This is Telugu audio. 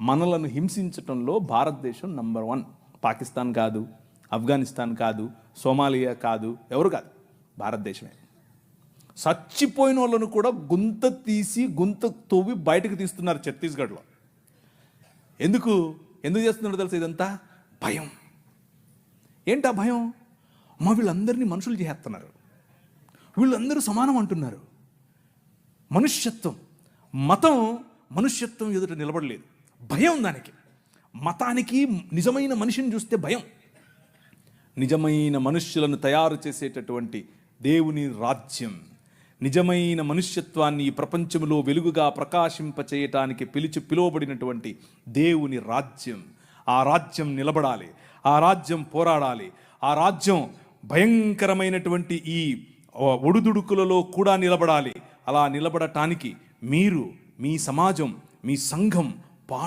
మనలను హింసించటంలో భారతదేశం నంబర్ 1. పాకిస్తాన్ కాదు, ఆఫ్ఘనిస్తాన్ కాదు, సోమాలియా కాదు, ఎవరు కాదు, భారతదేశమే. చచ్చిపోయిన వాళ్ళను కూడా గుంత తవ్వి బయటకు తీస్తున్నారు ఛత్తీస్గఢ్లో. ఎందుకు చేస్తున్నారో తెలుసా? ఇదంతా భయం. ఏంటా భయం? వీళ్ళందరినీ మనుషులు చేస్తున్నారు, వీళ్ళందరూ సమానం అంటున్నారు. మనుష్యత్వం, మతం మనుష్యత్వం ఎదుట నిలబడలేదు, భయం దానికి. మతానికి నిజమైన మనిషిని చూస్తే భయం. నిజమైన మనుష్యులను తయారు చేసేటటువంటి దేవుని రాజ్యం, నిజమైన మనుష్యత్వాన్ని ఈ ప్రపంచంలో వెలుగుగా ప్రకాశింపచేయటానికి పిలువబడినటువంటి దేవుని రాజ్యం. ఆ రాజ్యం నిలబడాలి, ఆ రాజ్యం పోరాడాలి, ఆ రాజ్యం భయంకరమైనటువంటి ఈ ఒడుదుడుకులలో కూడా నిలబడాలి. అలా నిలబడటానికి మీరు, మీ సమాజం, మీ సంఘం